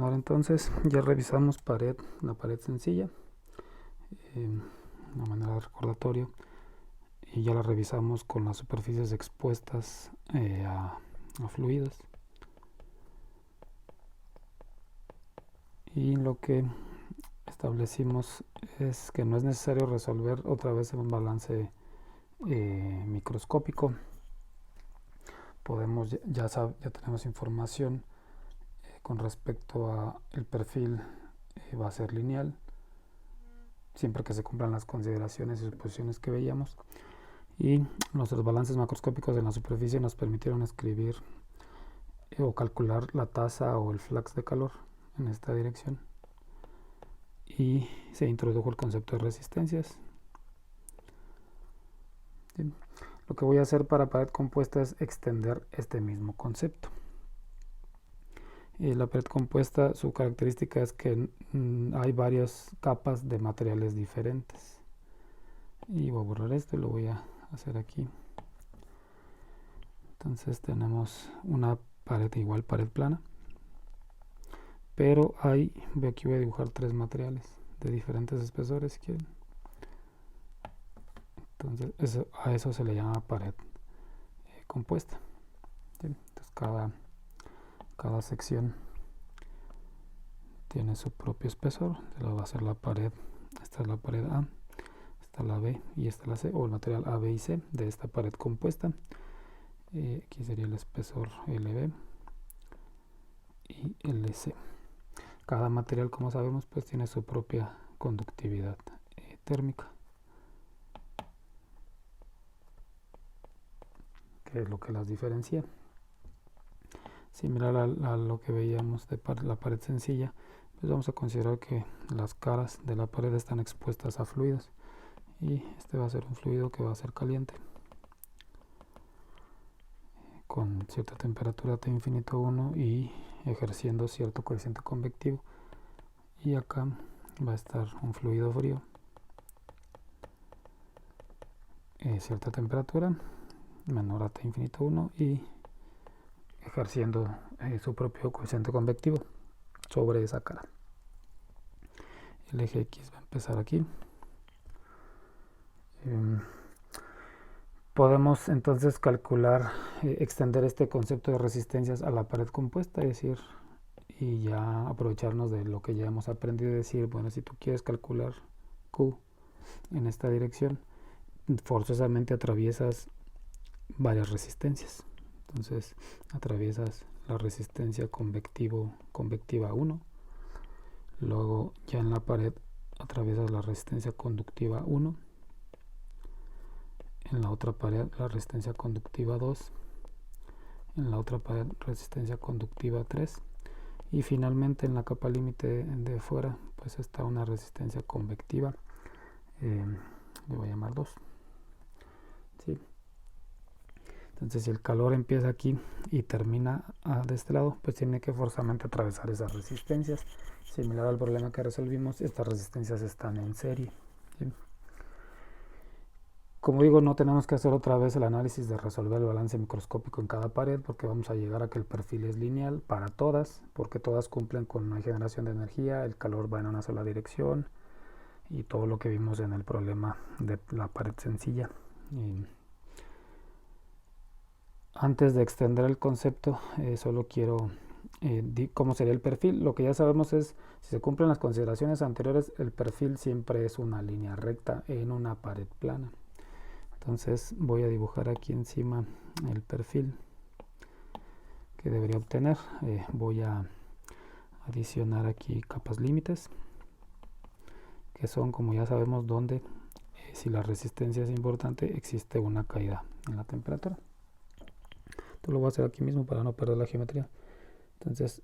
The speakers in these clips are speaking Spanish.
Ahora entonces ya revisamos la pared sencilla, de manera de recordatorio, y ya la revisamos con las superficies expuestas a fluidos. Y lo que establecimos es que no es necesario resolver otra vez un balance microscópico. Ya tenemos información con respecto a el perfil, va a ser lineal siempre que se cumplan las consideraciones y suposiciones que veíamos, y nuestros balances macroscópicos en la superficie nos permitieron escribir o calcular la tasa o el flux de calor en esta dirección, y se introdujo el concepto de resistencias. Bien. Lo que voy a hacer para pared compuesta es extender este mismo concepto. La pared compuesta, su característica es que hay varias capas de materiales diferentes. Y voy a borrar esto y lo voy a hacer aquí. Entonces tenemos una pared igual, pared plana. Pero aquí voy a dibujar tres materiales de diferentes espesores, si quieren. Entonces a eso se le llama pared compuesta. Bien, entonces cada sección tiene su propio espesor. Va a ser la pared. Esta es la pared A, esta es la B y esta es la C, o el material A, B y C de esta pared compuesta. Aquí sería el espesor LB y LC. Cada material, como sabemos, pues tiene su propia conductividad térmica, que es lo que las diferencia. Similar a lo que veíamos de la pared sencilla, pues vamos a considerar que las caras de la pared están expuestas a fluidos, y este va a ser un fluido que va a ser caliente con cierta temperatura T infinito 1 y ejerciendo cierto coeficiente convectivo, y acá va a estar un fluido frío, cierta temperatura menor a T infinito 1 y ejerciendo su propio coeficiente convectivo sobre esa cara. El eje X va a empezar aquí. Podemos entonces calcular, extender este concepto de resistencias a la pared compuesta, es decir, y ya aprovecharnos de lo que ya hemos aprendido, decir, bueno, si tú quieres calcular Q en esta dirección, forzosamente atraviesas varias resistencias. Entonces atraviesas la resistencia convectiva 1, luego ya en la pared atraviesas la resistencia conductiva 1, en la otra pared la resistencia conductiva 2, en la otra pared resistencia conductiva 3, y finalmente en la capa límite de fuera pues está una resistencia convectiva, le voy a llamar 2. ¿Sí? Entonces si el calor empieza aquí y termina de este lado, pues tiene que forzosamente atravesar esas resistencias. Similar al problema que resolvimos, estas resistencias están en serie. ¿Sí? Como digo, no tenemos que hacer otra vez el análisis de resolver el balance microscópico en cada pared, porque vamos a llegar a que el perfil es lineal para todas, porque todas cumplen con una generación de energía, el calor va en una sola dirección, y todo lo que vimos en el problema de la pared sencilla. Antes de extender el concepto, solo quiero cómo sería el perfil. Lo que ya sabemos es, si se cumplen las consideraciones anteriores, el perfil siempre es una línea recta en una pared plana. Entonces voy a dibujar aquí encima el perfil que debería obtener. Voy a adicionar aquí capas límites, que son, como ya sabemos, donde si la resistencia es importante existe una caída en la temperatura. Esto lo voy a hacer aquí mismo para no perder la geometría. Entonces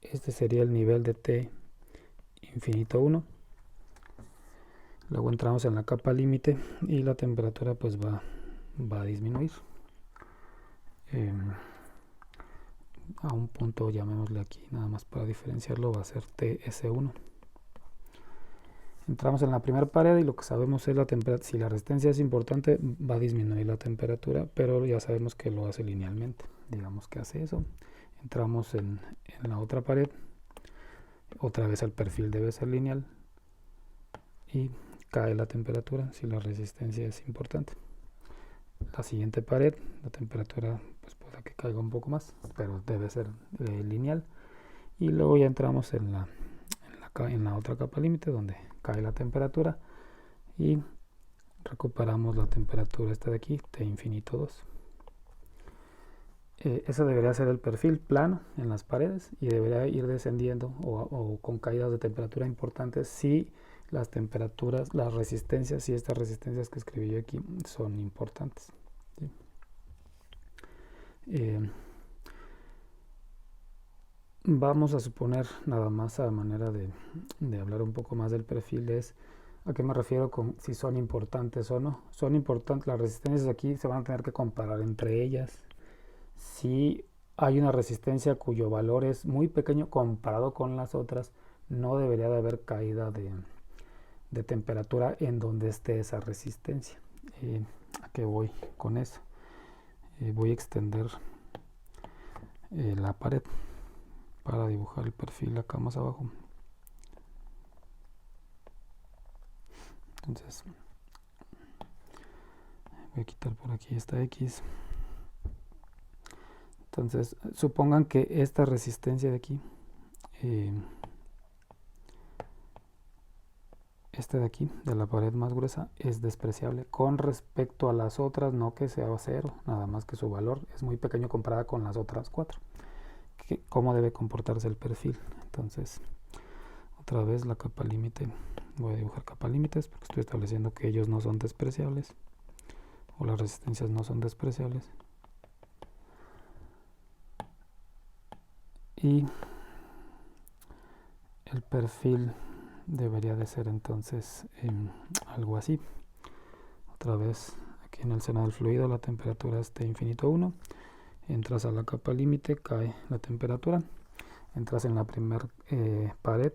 este sería el nivel de T infinito 1. Luego entramos en la capa límite y la temperatura pues va a disminuir a un punto, llamémosle aquí nada más para diferenciarlo, va a ser TS1. Entramos en la primera pared y lo que sabemos es la temperatura. Si la resistencia es importante, va a disminuir la temperatura, pero ya sabemos que lo hace linealmente. Digamos que hace eso. Entramos en la otra pared Otra vez el perfil debe ser lineal y cae la temperatura si la resistencia es importante. La siguiente pared, la temperatura pues puede que caiga un poco más, pero debe ser lineal. Y luego ya entramos en la otra capa límite donde cae la temperatura y recuperamos la temperatura esta de aquí, T infinito 2. Ese debería ser el perfil plano en las paredes y debería ir descendiendo o con caídas de temperatura importantes si las temperaturas, las resistencias y estas resistencias que escribí yo aquí son importantes. ¿Sí? Vamos a suponer nada más a manera de hablar un poco más del perfil es a qué me refiero con si son importantes o no. Son importantes, las resistencias aquí se van a tener que comparar entre ellas. Si hay una resistencia cuyo valor es muy pequeño comparado con las otras, no debería de haber caída de temperatura en donde esté esa resistencia. ¿A qué voy con eso? Voy a extender la pared para dibujar el perfil acá más abajo. Entonces voy a quitar por aquí esta X. Entonces supongan que esta resistencia de aquí, esta de aquí, de la pared más gruesa, es despreciable con respecto a las otras, no que sea cero, nada más que su valor es muy pequeño comparada con las otras cuatro. ¿Cómo debe comportarse el perfil? Entonces, otra vez la capa límite, voy a dibujar capa límites porque estoy estableciendo que ellos no son despreciables o las resistencias no son despreciables. Y el perfil debería de ser entonces algo así. Otra vez aquí en el seno del fluido la temperatura es T infinito 1. Entras a la capa límite, cae la temperatura. Entras en la primera pared,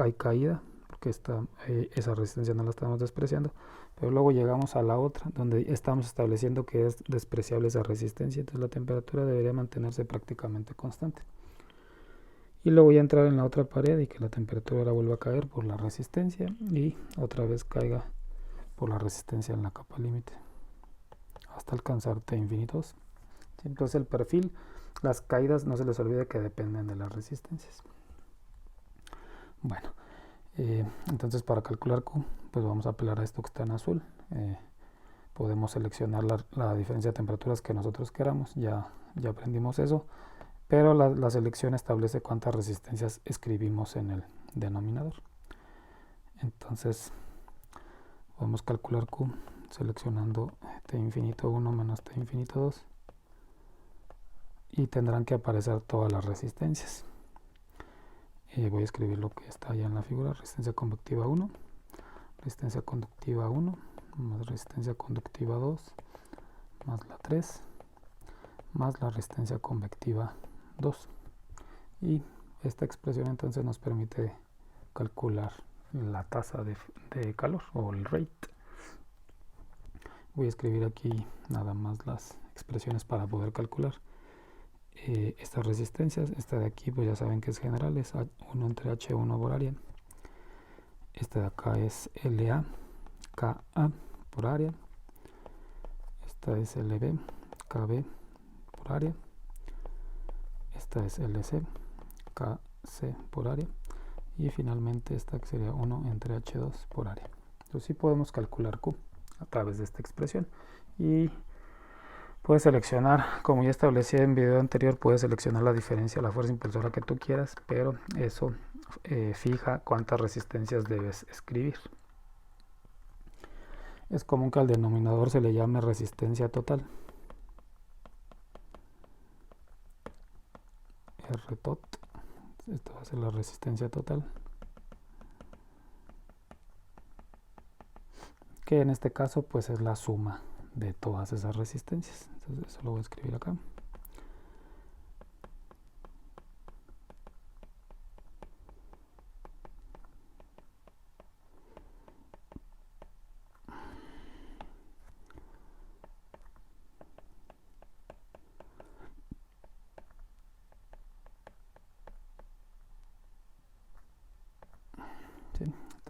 hay caída porque esa resistencia no la estamos despreciando. Pero luego llegamos a la otra donde estamos estableciendo que es despreciable esa resistencia. Entonces la temperatura debería mantenerse prácticamente constante. Y luego ya entrar en la otra pared y que la temperatura la vuelva a caer por la resistencia y otra vez caiga por la resistencia en la capa límite hasta alcanzar T infinitos. Entonces el perfil, las caídas no se les olvide que dependen de las resistencias. Bueno, entonces para calcular Q pues vamos a apelar a esto que está en azul. Podemos seleccionar la diferencia de temperaturas que nosotros queramos, ya aprendimos eso. Pero la selección establece cuántas resistencias escribimos en el denominador. Entonces podemos calcular Q seleccionando T infinito 1 menos T infinito 2 y tendrán que aparecer todas las resistencias. Voy a escribir lo que está allá en la figura: resistencia convectiva 1, resistencia conductiva 1, más resistencia conductiva 2, más la 3, más la resistencia convectiva 2. Y esta expresión entonces nos permite calcular la tasa de calor o el rate. Voy a escribir aquí nada más las expresiones para poder calcular estas resistencias. Esta de aquí pues ya saben que es general, es 1 entre H1 por área. Esta de acá es LA KA por área. Esta es LB KB por área. Esta es LC KC por área. Y finalmente esta que sería 1 entre H2 por área. Entonces sí podemos calcular Q a través de esta expresión. Y puedes seleccionar, como ya establecí en el video anterior, puedes seleccionar la diferencia, la fuerza impulsora que tú quieras, pero eso fija cuántas resistencias debes escribir. Es común que al denominador se le llame resistencia total. R tot. Esto va a ser la resistencia total, que en este caso pues es la suma de todas esas resistencias. Entonces eso lo voy a escribir acá.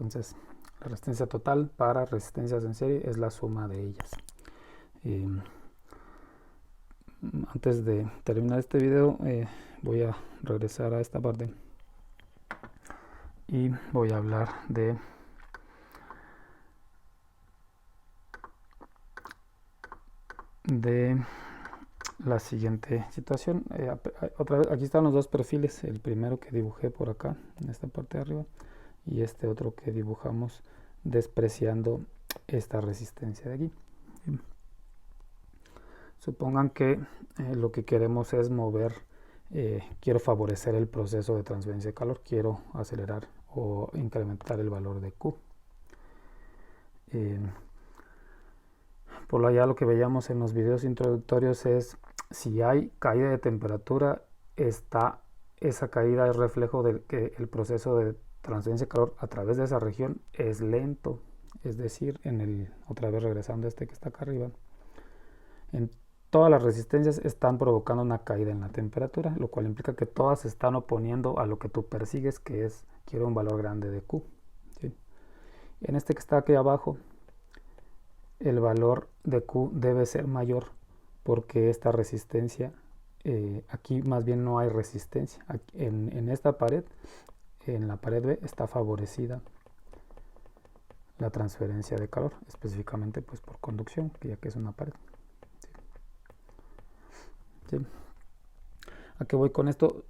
Entonces, la resistencia total para resistencias en serie es la suma de ellas. Antes de terminar este video, voy a regresar a esta parte y voy a hablar de la siguiente situación. Otra vez, aquí están los dos perfiles, el primero que dibujé por acá en esta parte de arriba y este otro que dibujamos despreciando esta resistencia de aquí. Supongan que lo que queremos es mover, quiero favorecer el proceso de transferencia de calor, quiero acelerar o incrementar el valor de Q. Por allá lo que veíamos en los videos introductorios es si hay caída de temperatura, esa caída es reflejo de que el proceso de transferencia de calor a través de esa región es lento. Es decir, otra vez regresando a este que está acá arriba, en todas las resistencias están provocando una caída en la temperatura, lo cual implica que todas se están oponiendo a lo que tú persigues, que es quiero un valor grande de Q. ¿Sí? En este que está aquí abajo, el valor de Q debe ser mayor porque esta resistencia, aquí más bien no hay resistencia. Aquí, en esta pared, en la pared B, está favorecida la transferencia de calor, específicamente pues por conducción, ya que es una pared. ¿Sí? ¿A qué voy con esto?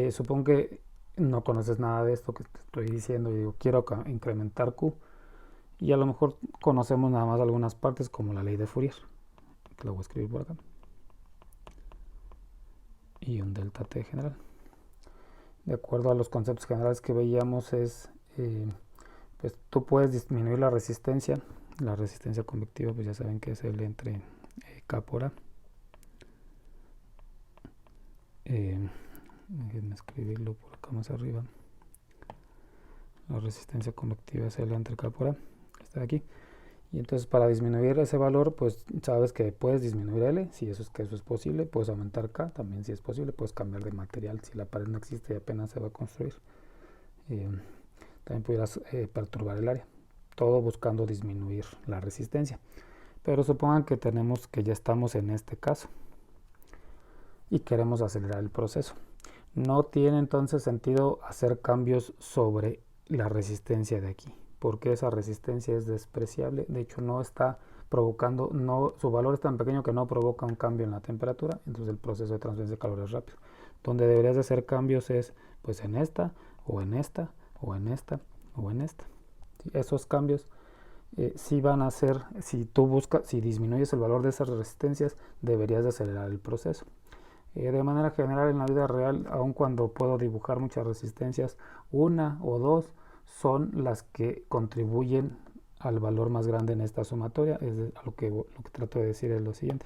Supongo que no conoces nada de esto que te estoy diciendo y digo, quiero incrementar Q. Y a lo mejor conocemos nada más algunas partes como la ley de Fourier, que lo voy a escribir por acá. Y un delta T general. De acuerdo a los conceptos generales que veíamos es, pues tú puedes disminuir la resistencia. La resistencia convectiva pues ya saben que es L entre K por A. Déjenme escribirlo por acá más arriba. La resistencia convectiva es L entre K por A. Está aquí. Y entonces para disminuir ese valor, pues sabes que puedes disminuir L, si eso es posible, puedes aumentar K, también si es posible, puedes cambiar de material, si la pared no existe y apenas se va a construir. También pudieras perturbar el área, todo buscando disminuir la resistencia. Pero supongan que ya estamos en este caso y queremos acelerar el proceso. No tiene entonces sentido hacer cambios sobre la resistencia de aquí, porque esa resistencia es despreciable, de hecho no está provocando, su valor es tan pequeño que no provoca un cambio en la temperatura, entonces el proceso de transferencia de calor es rápido. Donde deberías de hacer cambios es pues en esta, o en esta, o en esta, o en esta. ¿Sí? Esos cambios sí van a ser, si disminuyes el valor de esas resistencias, deberías de acelerar el proceso. De manera general en la vida real, aun cuando puedo dibujar muchas resistencias, una o dos son las que contribuyen al valor más grande en esta sumatoria. Lo que trato de decir es lo siguiente.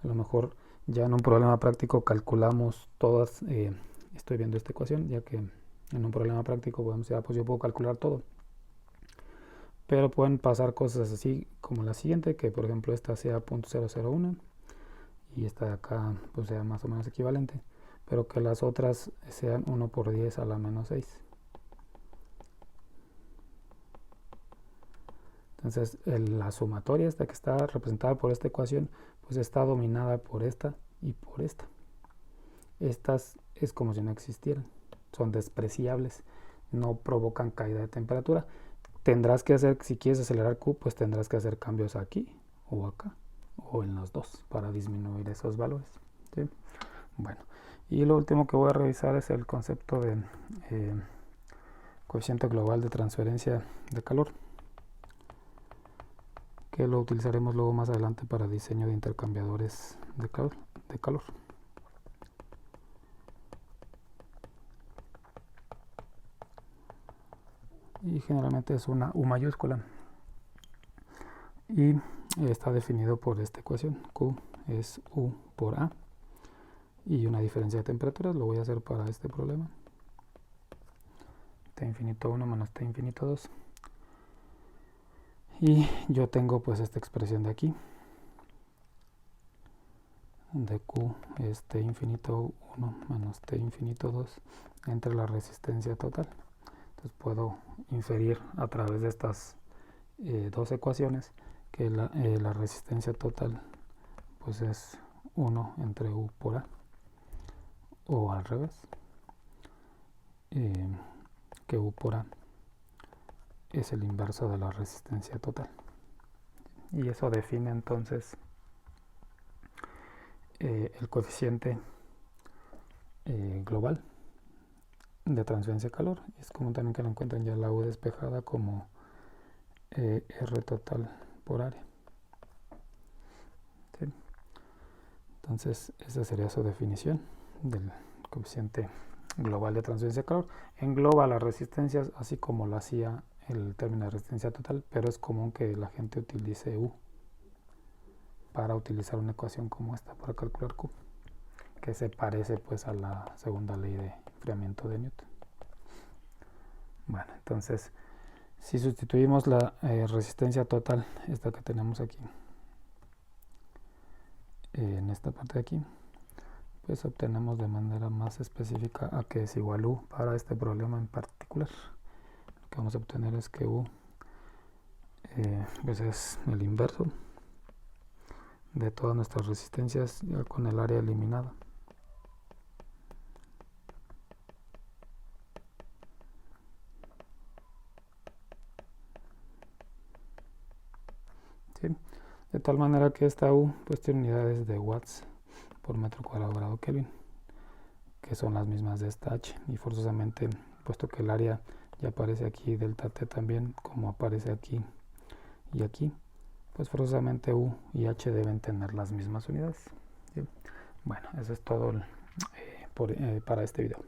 A lo mejor ya en un problema práctico calculamos todas, estoy viendo esta ecuación, ya que en un problema práctico podemos decir, pues yo puedo calcular todo. Pero pueden pasar cosas así como la siguiente, que por ejemplo esta sea 0.001 y esta de acá pues sea más o menos equivalente, pero que las otras sean 1 por 10 a la menos 6. Entonces la sumatoria esta que está representada por esta ecuación pues está dominada por esta y por esta. Estas es como si no existieran, son despreciables, no provocan caída de temperatura. Tendrás que hacer, si quieres acelerar Q, pues tendrás que hacer cambios aquí o acá o en los dos para disminuir esos valores. ¿Sí? Bueno, y lo último que voy a revisar es el concepto de coeficiente global de transferencia de calor, que lo utilizaremos luego más adelante para diseño de intercambiadores de calor. Y generalmente es una U mayúscula y está definido por esta ecuación. Q es U por A y una diferencia de temperaturas. Lo voy a hacer para este problema. T infinito 1 menos T infinito 2. Y yo tengo pues esta expresión de aquí, de Q es T infinito 1 menos T infinito 2 entre la resistencia total. pues puedo inferir a través de estas dos ecuaciones que la resistencia total pues es 1 entre U por A, o al revés, que U por A es el inverso de la resistencia total. Y eso define entonces el coeficiente global de transferencia de calor. Es común también que lo encuentren ya la U despejada como R total por área. ¿Sí? Entonces esa sería su definición del coeficiente global de transferencia de calor. Engloba las resistencias así como lo hacía el término de resistencia total, pero es común que la gente utilice U para utilizar una ecuación como esta para calcular Q, que se parece pues a la segunda ley de enfriamiento de Newton. Bueno, entonces si sustituimos la resistencia total, esta que tenemos aquí, en esta parte de aquí, pues obtenemos de manera más específica a que es igual U para este problema en particular. Lo que vamos a obtener es que U pues es el inverso de todas nuestras resistencias ya con el área eliminada. ¿Sí? De tal manera que esta U pues tiene unidades de watts por metro cuadrado grado Kelvin, que son las mismas de esta H, y forzosamente, puesto que el área ya aparece aquí, delta T también, como aparece aquí y aquí, pues forzosamente U y H deben tener las mismas unidades. ¿Sí? Bueno, eso es todo para este video.